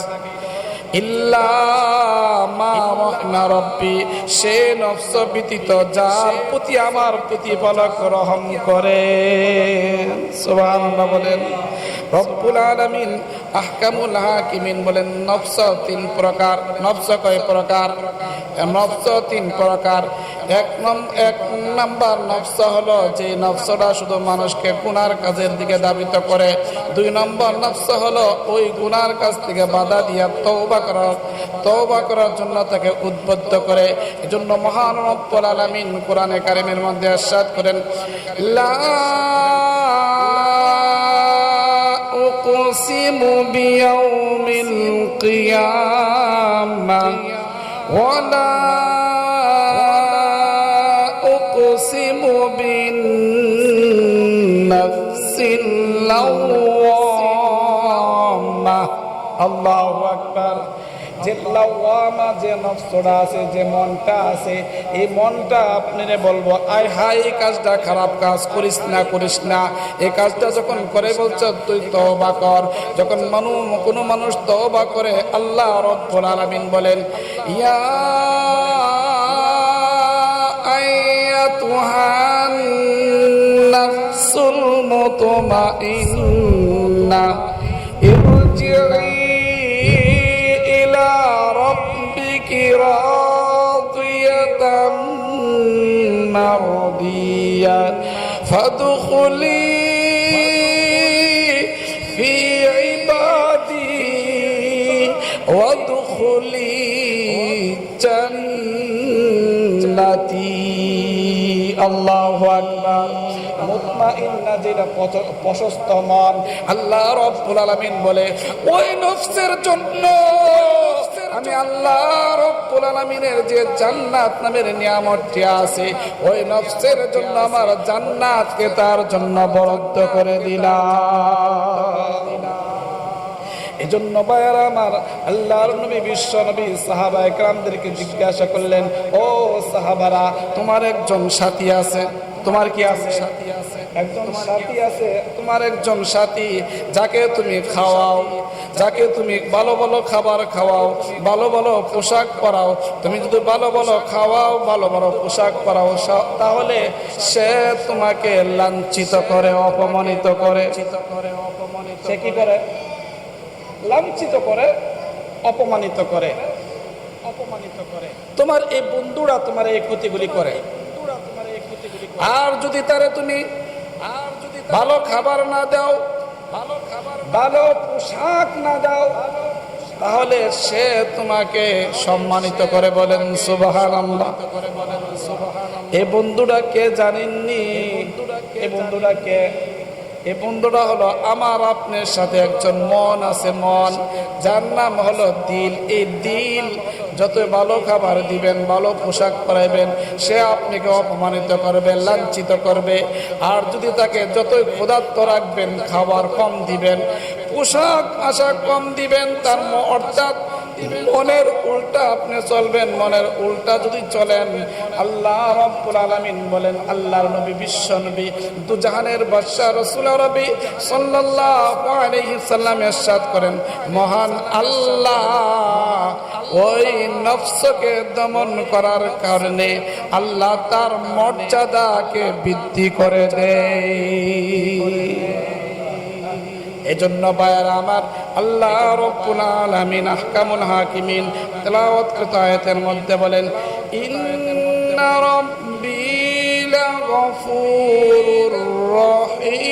ইল্লা মা রাহমা রাব্বি, সে নফস ব্যতীত যার প্রতি আমার প্রতিপালক রহম করে। সুবহানাল্লাহ বলেন। রব্বুল আলামিন আহকামুল হাকিমিন বলেন, নফস তিন প্রকার। নফস কয় প্রকার? নফস তিন প্রকার। এক নাম্বার নফস হলো যে নফসটা শুধু মানুষকে গুনার কাজের দিকে ধাবিত করে। দুই নম্বর নফস হলো ওই গুনার কাজ থেকে বাধা দিয়া তওবা করার জন্য তাকে উদ্বুদ্ধ করে। এজন্য মহান রব্বুল আলামিন কোরআনে কারিমের মধ্যে ইরশাদ করেন, লা উকসিমু বিয়াউমিল কিয়ামাহ ওয়া লা উকসিমু বিন-নাফসিল লাওয়ামাহ। আল্লাহু আকবার। যে লাওয়ামা, যে নফসটা আছে, যে মনটা আছে, এই মনটা আপনারে বলবো, আয় হাই এই কাজটা খারাপ কাজ, করিস না। এই কাজটা যখন করে বলছো তুই তওবা কর। যখন কোনো মানুষ তওবা করে, আল্লাহ রাব্বুল আলামিন বলেন, ইয়া আইয়াতুহান নাফসুল মুতমাইন্না ইরজিই রাদিয়াতাম মারদিয়া ফাদখুলি ফি ইবাদি ওয়াদখুলি জান্নাতি। আল্লাহু আকবার। মুতমাইন্না যেটা প্রশস্ত মন, আল্লাহ রাব্বুল আলামিন বলে ওই নফসের জন্য আমি আল্লাহ রাব্বুল আলামিনের যে জান্নাত নামের নিয়ামতটি আছে, ওই নফসের জন্য আমার জান্নাতকে তার জন্য বরাদ্দ করে দিলাম। এজন্য ভাইয়ারা আমার, আল্লাহর নবী বিশ্ব নবী সাহাবায়ে কেরামদেরকে জিজ্ঞাসা করলেন, ও সাহাবারা, তোমার একজন সাথী আছে। তোমার কি আছে? একজন সাথী আছে। তোমার একজন সাথী যাকে তুমি খাওয়াও, যাকে তুমি ভালো ভালো খাবার খাওয়াও, ভালো ভালো পোশাক পরাও। তুমি যদি ভালো ভালো খাওয়াও, ভালো ভালো পোশাক পরাও, তাহলে সে তোমাকে লাঞ্ছিত করে, অপমানিত করে। সে কি করে? লাঞ্ছিত করে, অপমানিত করে। তোমার এই বন্ধুরা তোমার এই ক্ষতিগুলি করে। আর যদি তারে তুমি ভালো খাবার না দাও, ভালো পোশাক না দাও, তাহলে সে তোমাকে সম্মানিত করে। বলেন সুবহানাল্লাহ। এই বন্ধুরা কে জানেননি? এই বন্ধুরা কে? এই বন্ধুটা হলো আমার আপনার সাথে একজন মন আছে, মন, যার নাম হলো দিল। এই দিল যত ভালো খাবার দিবেন, ভালো পোশাক পরাইবেন, সে আপনাকে অপমানিত করবে, লাঞ্ছিত করবে। আর যদি তাকে যতই ক্ষুধার্ত রাখবেন, খাবার কম দিবেন, পোশাক আশাক কম দিবেন, তার অর্থাৎ মনের উল্টা আপনি চলবেন। মনের উল্টা যদি চলেন, আল্লাহ রাব্বুল আলামিন বলেন, আল্লাহর নবী বিশ্ব নবী দুজাহানের বাদশা রাসূল নবী সাল্লাল্লাহু আলাইহি সাল্লাম ইরশাদ করেন, মহান আল্লাহ ওই নফসকে দমন করার কারণে আল্লাহ তার মর্যাদাকে বৃদ্ধি করে দেয়। এজন্য ভাইয়েরা আমার, আল্লাহ রাব্বুল আলামিন আহকামুল হাকিমিন তেলাওয়াতকৃত আয়াতের মধ্যে বলেন, ইন্না রাব্বি লাগফুরুর রহিম।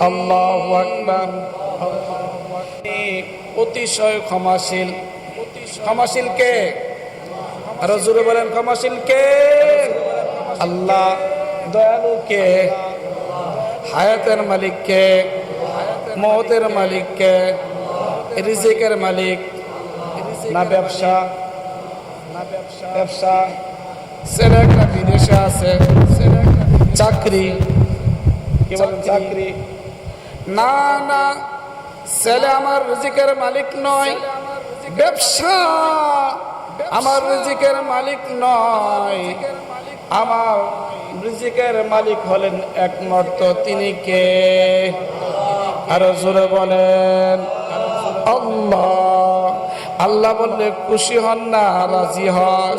আল্লাহু আকবার। অতিশয় ক্ষমাশীল। ক্ষমাশীল কে? আরো জোরে বলেন, ক্ষমাশীল কে? আল্লাহ। দয়ালু কে? হায়াতের মালিক কে? মওতের মালিক কে? রিজিকের মালিক না ব্যবসা? ব্যবসা। ছেলেটা বিদেশে আছে, চাকরি। কি বলেন? চাকরি না, না, ছেলে আমার রিজিকের মালিক নয়। ব্যবসা আমার রিজিকের মালিক নয়। আমার রিজিকের মালিক হলেন একমাত্র তিনি কে? আরো জোরে বলেন, আল্লাহ। আল্লাহ বললে খুশি হন না, রাজি হন?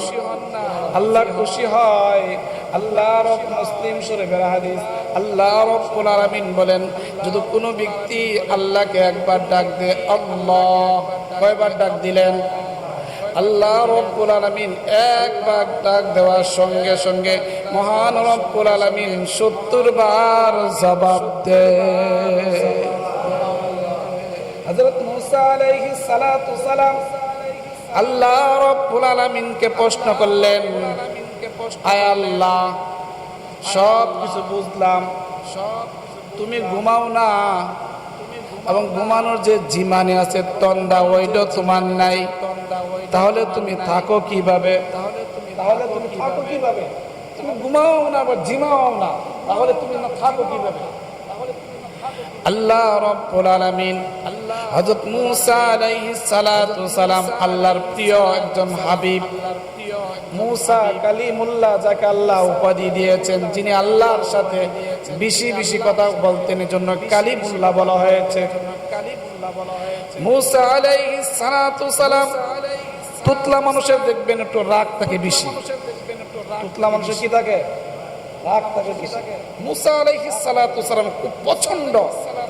আল্লাহ খুশি হয়। আল্লাহ রব মুসলিম শরীফের হাদিস, আল্লাহ রাব্বুল আলামিন বলেন, যদি কোনো ব্যক্তি আল্লাহকে একবার ডাক দেয়, আল্লাহ, কয়বার ডাক দিলেন? আল্লাহ রাব্বুল আলামিন একবার ডাক দেওয়ার সঙ্গে সঙ্গে মহান রাব্বুল আলামিন 70 বার জবাব দেয়। হযরত মুসা আলাইহিস সালাতু সালাম আল্লাহ রাব্বুল আলামিনকে প্রশ্ন করলেন, আয় আল্লাহ, সব কিছু বুঝলাম, তুমি ঘুমাও না, এবং ঘুমানোর যে জিমানি আছে তন্দা, ওইটা তোমার নাই, তাহলে তুমি থাকো কিভাবে? তাহলে তুমি থাকো কিভাবে? তুমি ঘুমাও না, আবার জিমাও না, তাহলে তুমি না থাকো কিভাবে? আল্লাহ রাব্বুল আলামিন হযরত মুসা আলাইহিস সালাতু সালাম, আল্লাহর প্রিয় একজন হাবিব, মুসা কালিমুল্লাহ, যাকে আল্লাহ উপাধি দিয়েছেন, যিনি আল্লাহর সাথে বেশি বেশি কথা বলতেন, এজন্য কালিমুল্লাহ বলা হয়েছে। মুসা আলাইহিস সালাতু সালাম, তুতলা মানুষের দেখবেন একটু রাগ থাকে বেশি। তুতলা মানুষের কি থাকে? রাগ থাকে বেশি। মুসা আলাইহিস সালাতু সালাম খুব প্রচন্ড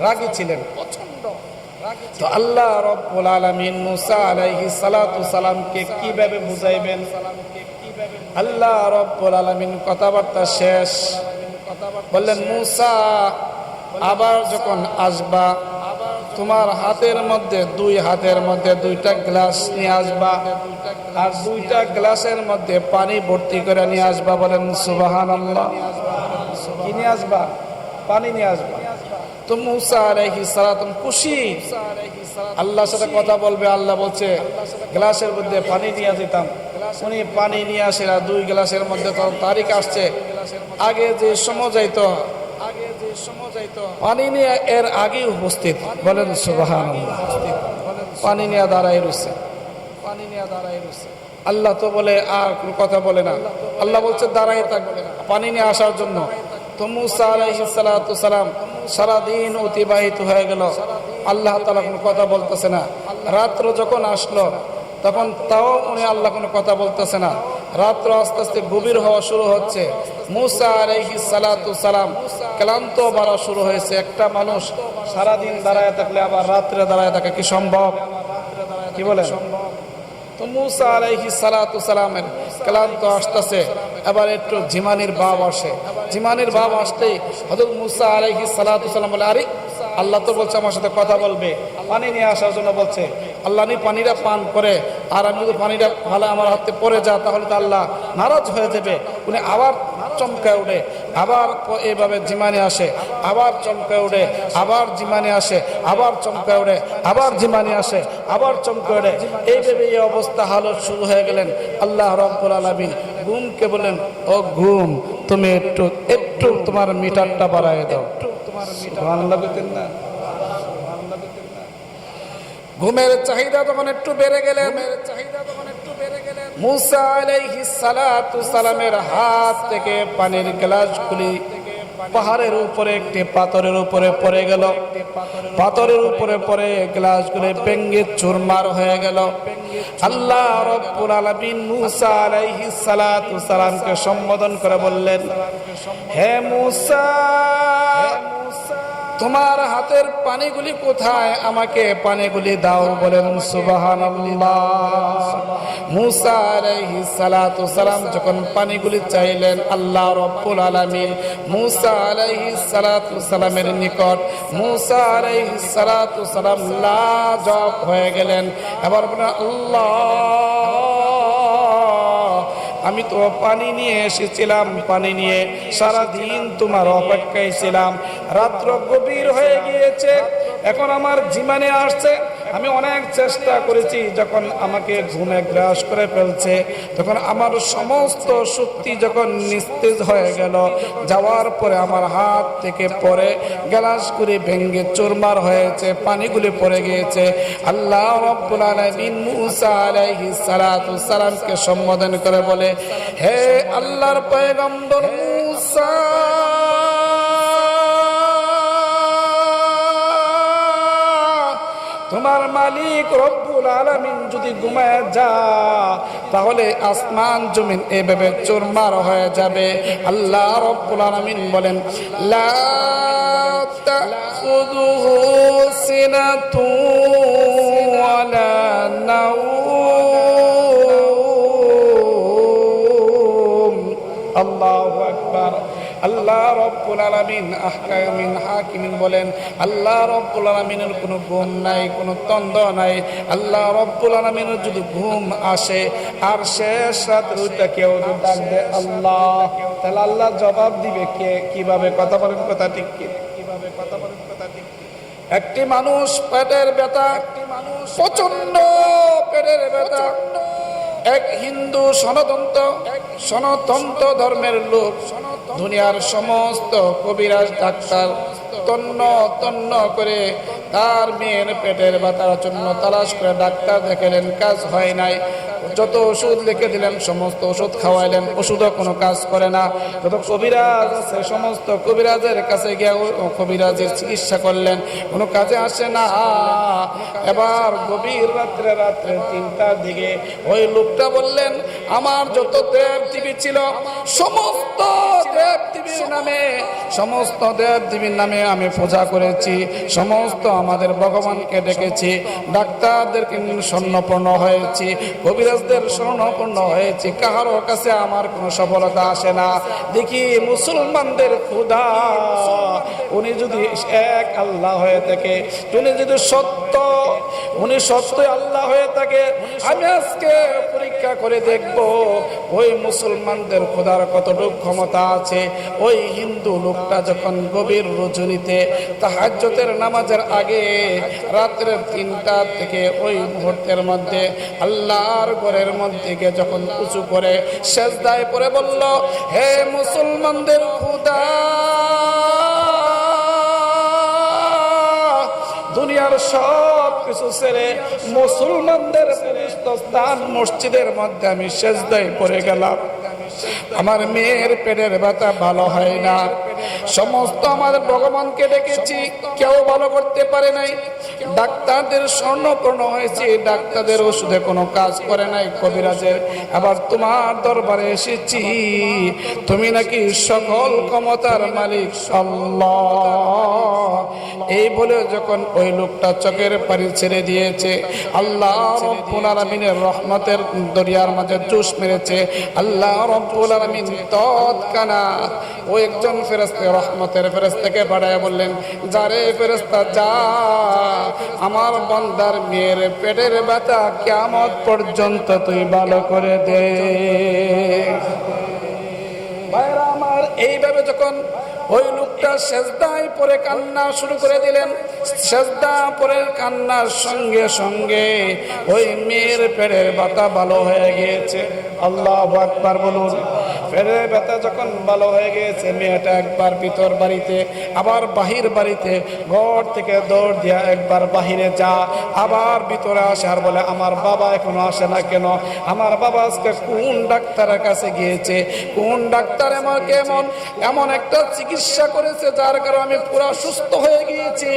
রাগী ছিলেন, প্রচন্ড রাগী। তো আল্লাহ রাব্বুল আলামিন মুসা আলাইহিস সালাতু সালামকে কিভাবে বুঝাইবেন? আল্লাহ রাব্বুল আলামিন কথাবার্তা শেষ বললেন, মুসা, আবার যখন আসবা, তোমার হাতের মধ্যে, দুই হাতের মধ্যে 2টা গ্লাস নিয়ে আসবা, আর 2টা গ্লাসের মধ্যে পানি ভর্তি করে নিয়ে আসবা। বলেন সুবহানাল্লাহ। কি নিয়ে আসবা? পানি নিয়ে আসবা। তো মুসা আলাইহিস সালাম খুশি, আল্লাহর সাথে কথা বলবে। আল্লাহ বলছে গ্লাসের মধ্যে পানি নিয়ে যেতাম। উনি পানি নিয়ে আসে, 2 গ্লাসের মধ্যে তখন তারিখ আসছে। আগে যে সময় যাইতো, পানি নিয়ে এর আগে উপস্থিত। বলেন সুবহানাল্লাহ। পানি নিয়ে দাঁড়াই রয়েছে, পানি নিয়ে দাঁড়াই রয়েছে। আল্লাহ তো বলে আর কোনো কথা বলে না। আল্লাহ বলছে দাঁড়াই থাক পানি নিয়ে আসার জন্য। তো মুসা আলাইহিস সালাতু সালাম সারাদিন অতিবাহিত হয়ে গেল, আল্লাহ তাআলা কোনো কথা বলতেছে না। রাত্র যখন আসলো, তখন তাও উনি আল্লাহ কোনো কথা বলতেছে না। রাত্র আস্তে আস্তে গভীর হওয়া শুরু হচ্ছে। মুসা আলাইহিস সালাতু সালাম ক্লান্ত বাড়া শুরু হয়েছে। একটা মানুষ সারাদিন দাঁড়ায় থাকলে আবার রাত্রে দাঁড়ায় থাকা কি সম্ভব? কি বলেন? তো মুসা আলাইহিস সালাতু সালামের ক্লান্ত আসতেছে, এবার একটু ঝিমানির ভাব আসে। ঝিমানির ভাব আসতেই হযরত মুসা আলাইহিস সালাতু সালাম বলে, আরে আল্লাহ তো বলছে আমার সাথে কথা বলবে, পানি নিয়ে আসার জন্য বলছে। আল্লাহ নি পানিটা পান করে, আর আমি যদি পানিটা ভালো আমার হাতে পড়ে যা, তাহলে তো আল্লাহ নারাজ হয়ে যাবে। উনি আবার চমকায় উঠে, আবার এইভাবে জিমানি আসে, আবার চমকায় উঠে, আবার জিমানি আসে, আবার চমকায় উঠে, আবার জিমানি আসে, আবার চমকায় উঠে। এইভাবে এই অবস্থা হালত শুরু হয়ে গেলেন। আল্লাহ রাব্বুল আলামিন ঘুমকে বলেন, ও ঘুম, তুমি একটু একটু তোমার মিটারটা বাড়ায় দাও। সুবহানাল্লাহ বলতেন না? ঘুমের চাহিদা তখন একটু বেড়ে গেলেন। মুসা আলাইহিস সালাতু সালামের হাত থেকে পানির গ্লাসগুলি পাহাড়ের উপরে একটি পাথরের উপরে পড়ে গেল। পাথরের উপরে পড়ে গ্লাসগুলি ভেঙে চুরমার হয়ে গেল। আল্লাহ রাব্বুল আলামিন মুসা আলাইহিস সালাতু সালামকে সম্বোধন করে বললেন, হে মুসা, তোমার হাতের পানিগুলি কোথায়? আমাকে পানিগুলি দাও। বলেন সুবহানাল্লাহ। মুসা আলাইহিস সালাতু সালাম যখন পানিগুলি চাইলেন, আল্লাহ রাব্বুল আলামিন মুসা আলাইহিস সালাতু সালামের নিকট মুসা আলাইহিস সালাতু সালাম লাজবাব হয়ে গেলেন। এবার বলেন, আল্লাহ, আমি তো পানি নিয়ে এসেছিলাম, পানি নিয়ে সারাদিন তোমার অপেক্ষায় ছিলাম। রাত্র গভীর হয়ে গিয়েছে, এখন আমার জিমানে আসছে। আমি অনেক চেষ্টা করেছি, যখন আমাকে ঘুমে গ্রাস করে ফেলছে, তখন আমার সমস্ত শক্তি যখন নিস্তেজ হয়ে গেল, যাওয়ার পরে আমার হাত থেকে পড়ে গ্লাসগুলি ভেঙে চুরমার হয়েছে, পানিগুলি পড়ে গিয়েছে। আল্লাহ রাব্বুল আলামিন মুসা আলাইহিস সালাতু সালামকে সম্বোধন করে বলে, হে আল্লাহর পয়গম্বর মুসা, তোমার মালিক রব্বুল আলামিন যদি ঘুমায় যা, তাহলে আসমান জমিন এভাবে চুরমার হয়ে যাবে। আল্লাহ রব্বুল আলামিন বলেন, লা তাখুযুহু সিনাতু ওয়ালা নাওম। আল্লাহু আকবার। আল্লাহ রাব্বুল আলামিন আহকামিন হাকিমিন বলেন, আল্লাহ রাব্বুল আলামিনের কোনো ঘুম নাই, কোনো তন্দ নাই। আল্লাহ রাব্বুল আলামিনের যদি ঘুম আসে আর শেষ রাত ওইটা কেউ যদি ডাকবে আল্লাহ, তাহলে আল্লাহ জবাব দিবে কে? কিভাবে? কথা বলেন, কথা ঠিক কি? কিভাবে? কথা বলেন, কথা ঠিক কি? একটি মানুষ পেটের ব্যথা, প্রচন্ড পেটের ব্যথা, এক হিন্দু সনাতন ধর্মের লোক, দুনিয়ার সমস্ত কবিরাজ ডাক্তার তন্ন করে তার মেয়ের পেটের ব্যথার জন্য তালাশ করে ডাক্তার দেখালেন, কাজ হয় নাই। যত ওষুধ লিখে দিলেন সমস্ত ওষুধ খাওয়াইলেন, ওষুধও কোনো কাজ করে না। যত কবিরাজ আছে সমস্ত কবিরাজের কাছে গিয়ে কবিরাজের চিকিৎসা করলেন, কোনো কাজে আসে না। এবার গভীর রাত্রে 3টার দিকে ওই লোকটা বললেন, আমার যত দেব দেবী ছিল সমস্ত দেব দেবীর নামে আমি পূজা করেছি, সমস্ত আমাদের ভগবানকে ডেকেছি, ডাক্তারদেরকে স্বর্ণপূর্ণ হয়েছি, কবিরাজদের স্বর্ণপূর্ণ হয়েছি, কাহারও কাছে আমার কোনো সফলতা আসে না। দেখি মুসলমানদের খোদা উনি যদি এক আল্লাহ হয়ে থাকে, উনি যদি উনি সত্যই আল্লাহ হয়ে থাকে, আমি আজকে পরীক্ষা করে দেখব ওই মুসলমানদের খোদার কতটুকু ক্ষমতা আছে। ওই হিন্দু লোকটা যখন গভীর রজনীতে তাহাজ্জুদের নামাজের আগে রাত্রে 3টা থেকে ওই মুহূর্তের মধ্যে আল্লাহর ঘরের মধ্যে গিয়ে যখন উঁচু করে সেজদায় পড়ে বলল, হে মুসলমানদের খোদা, দুনিয়ার সব কিছু ছেড়ে মুসলমানদের পবিত্র স্থান মসজিদের মধ্যে আমি সেজদায় পড়ে গেলাম। আমার মেয়ের পেটের ব্যথা ভালো হয় না, সমস্ত আমাদের ভগবানকে ডেকেছি, কেউ ভালো করতে পারে নাই। ডাক্তারদের স্বর্ণপূর্ণ হয়েছে, ডাক্তারদের ওষুধে কোনো কাজ করে নাই, কবিরাজের। আবার তোমার দরবারে এসেছি, তুমি নাকি সকল ক্ষমতার মালিক আল্লাহ। এই বলে যখন ওই লোকটা চোখের পানি ছেড়ে দিয়েছে, আল্লাহ রাব্বুল আলামিনের রহমতের দরিয়ার মাঝে জোশ মেরেছে। আল্লাহ রাব্বুল আলামিন তৎক্ষণাৎ ওই একজন ফেরেশতা, রহমতের ফেরেশতাকে পাঠায় বললেন, যারে ফেরেশতা যা, আমার বান্দার মেয়ের পেটের ব্যথা কিয়ামত পর্যন্ত তুই ভালো করে দে। ভাইরা আমার, এইভাবে যখন ওই লোকটা সেজদায় পড়ে কান্না শুরু করে দিলেন, সেজদা পড়ে কান্নার সঙ্গে সঙ্গে ওই মেয়ের পেটের ব্যথা ভালো হয়ে গিয়েছে। আল্লাহু আকবার বলুন। পেটের ব্যথা যখন ভালো হয়ে গিয়েছে, মেয়েটা একবার ভিতর বাড়িতে, আবার বাহির বাড়িতে, ঘর থেকে দৌড় দিয়া একবার বাহিরে যা, আবার ভিতরে আসে আর বলে আমার বাবা এখনো আসে না কেন, আমার বাবা আজকে কোন ডাক্তারের কাছে গিয়েছে, কোন ডাক্তার আমাকে এমন একটা চিকিৎসা করেছে যার কারণে আমি পুরো সুস্থ হয়ে গিয়েছি,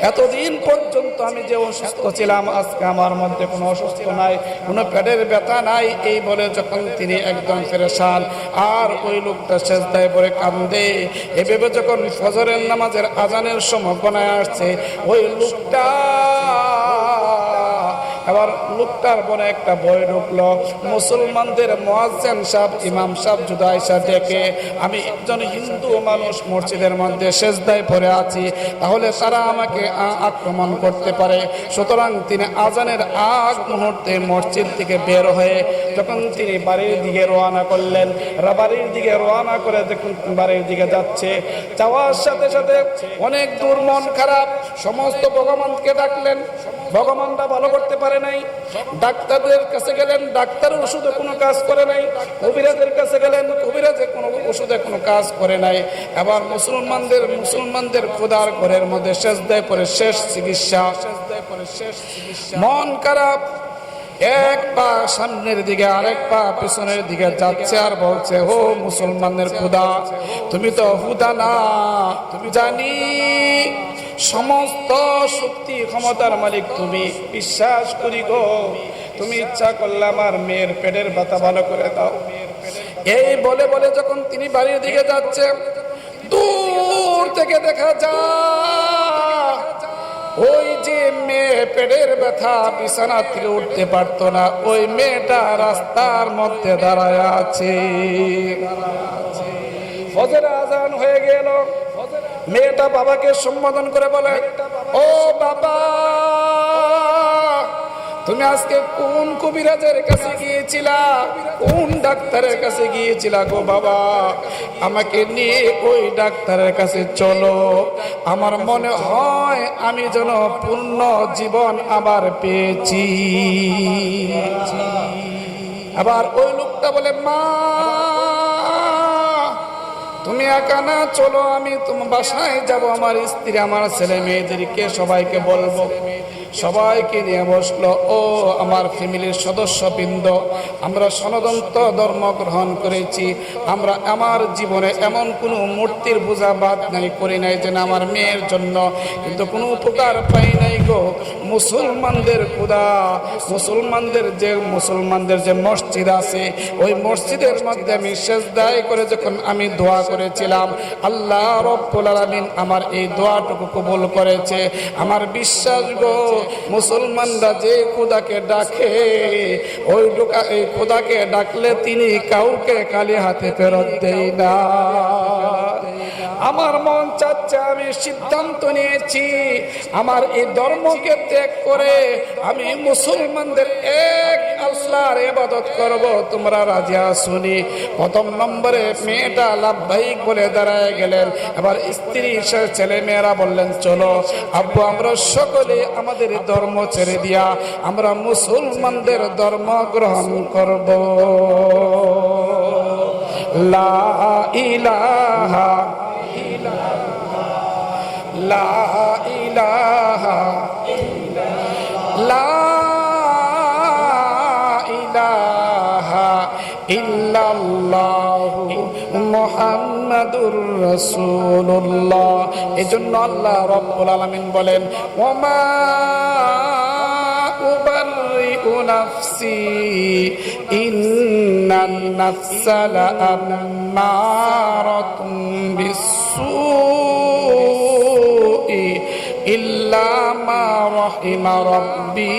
এতদিন পর্যন্ত আমি যে অসুস্থ ছিলাম আজকে আমার মধ্যে কোনো অসুস্থ নাই, কোনো পেটের ব্যথা নাই। এই বলে যখন তিনি একদম পেরেশান, আর ওই লোকটা সেজদায় পড়ে কান্দে। এভাবে যখন ফজরের নামাজের আজানের সময় গণায় আসছে, ওই লোকটা আবার লোকটার মনে একটা ভয় ঢুকলো, মুসলমানদের মুয়াজ্জিন সাহেব, ইমাম সাহেব যদি আয়েশা দেখে আমি একজন হিন্দু মানুষ মসজিদের মধ্যে সেজদায় পড়ে আছি, তাহলে তারা আমাকে আক্রমণ করতে পারে। সুতরাং তিনি আজানের আগ মুহূর্তে মসজিদ থেকে বের হয়ে যখন তিনি বাড়ির দিকে রওনা করলেন, বাড়ির দিকে রওনা করে যখন বাড়ির দিকে যাচ্ছে, যাওয়ার সাথে সাথে অনেক দূর মন খারাপ, সমস্ত ভগবানকে ডাকলেন, ভগবানটা ভালো করতে পারে নাই। ডাক্তারদের কাছে গেলেন, ডাক্তারের ওষুধে কোনো কাজ করে নাই। কবিরাজের কাছে গেলেন, কবিরাজে কোনো ওষুধে কোনো কাজ করে নাই। আবার মুসলমানদের খোদার ঘরের মধ্যে সেজদায় পড়ে শেষ চিকিৎসা। মন খারাপ, এক পা সামনের দিকে আরেক পা পিছনের দিকে যাচ্ছে আর বলছে, ও মুসলমানের খোদা, তুমি তো হুদা না, তুমি জানি সমস্ত শক্তি ক্ষমতার মালিক তুমি, বিশ্বাস করি গো, তুমি ইচ্ছা করলে আমার মেয়ের পেটের ব্যথা ভালো করে দাও। এই বলে বলে যখন তিনি বাড়ির দিকে যাচ্ছে, দূর থেকে দেখা যায় ওই যে মেয়ে পেটের ব্যথা বিছানা থেকে উঠতে পারতো না, ওই মেয়েটা রাস্তার মধ্যে দাঁড়ায় আছে। ফজর আজান হয়ে গেল, মেয়েটা বাবাকে সম্বোধন করে বলে, ও বাবা, তুমি আজকে কোন কবিরাজের কাছে গিয়েছিলা, কোন ডাক্তারের কাছে গিয়েছিলা গো বাবা, আমাকে নিয়ে ওই ডাক্তারের কাছে চলো, আমার মনে হয় আমি যেন পূর্ণ জীবন আবার পেয়েছি। আবার ওই লোকটা বলে, মা তুমি একা না, চলো আমি তোমার বাসায় যাব, আমার স্ত্রী আমার ছেলে মেয়েদেরকে সবাইকে বলবো। সবাইকে নিয়ে বসলো। ও আমার ফ্যামিলির সদস্যবৃন্দ, আমরা সনাতন ধর্ম গ্রহণ করেছি, আমরা আমার জীবনে এমন কোনো মূর্তির পূজা বাদ নাই করি নাই যে আমার মেয়ের জন্য, কিন্তু কোনো উপকার পাই নাই গো। মুসলমানদের খোদা, মুসলমানদের যে মসজিদ আছে, ওই মসজিদের মধ্যে আমি সেজদায় করে যখন আমি দোয়া করেছিলাম, আল্লাহ রব্বুল আলামিন আমার এই দোয়াটুকু কবুল করেছে। আমার বিশ্বাস গো, মুসলমানরা যে খোদাকে ডাকে, ওই খোদাকে ডাকলে তিনি কাউকে খালি হাতে ফেরত দেয় না। আমার মন চাচ্ছে, আমি সিদ্ধান্ত নিয়েছি আমার এই ধর্মকে ত্যাগ করে আমি মুসলমানদের এক আল্লাহর ইবাদত করব। তোমরা রাজি আসুনি? প্রথম নম্বরে মেয়েটা লাভবাহিক বলে দাঁড়ায় গেলেন। এবার স্ত্রী ছেলে মেয়েরা বললেন, চলো আব্বু, আমরা সকলে আমাদের ধর্ম ছেড়ে দিয়া আমরা মুসলমানদের ধর্ম গ্রহণ করব। লা ইলাহা লা ইলাহা লা ইলাহা ইল্লাল্লাহু মুহাম্মাদুর রাসূলুল্লাহ। এজন্য আল্লাহ রাব্বুল আলামিন বলেন, ওমা উবাররিউ নাফসি ইন্নান নাফসা লাআম্মারাতুম বিসসুই ইল্লা মা রাহিমা রাব্বি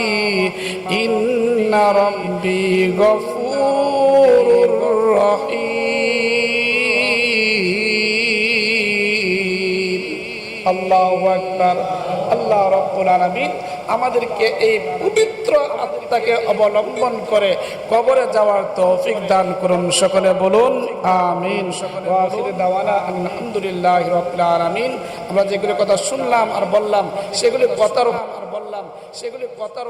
ইন্না রাব্বি গফুরুর রহিম। আল্লাহু আকবার। আল্লাহ রাব্বুল আলামিন আমাদেরকে এই পবিত্র আত্মাকে অবলম্বন করে কবরে যাওয়ার তৌফিক দান করুন। সকলে বলুন আমিন। ওয়া আখিরু দাওয়ানা আলহামদুলিল্লাহি রাব্বিল আলামিন। আমরা যেগুলো কথা শুনলাম আর বললাম সেগুলি কথার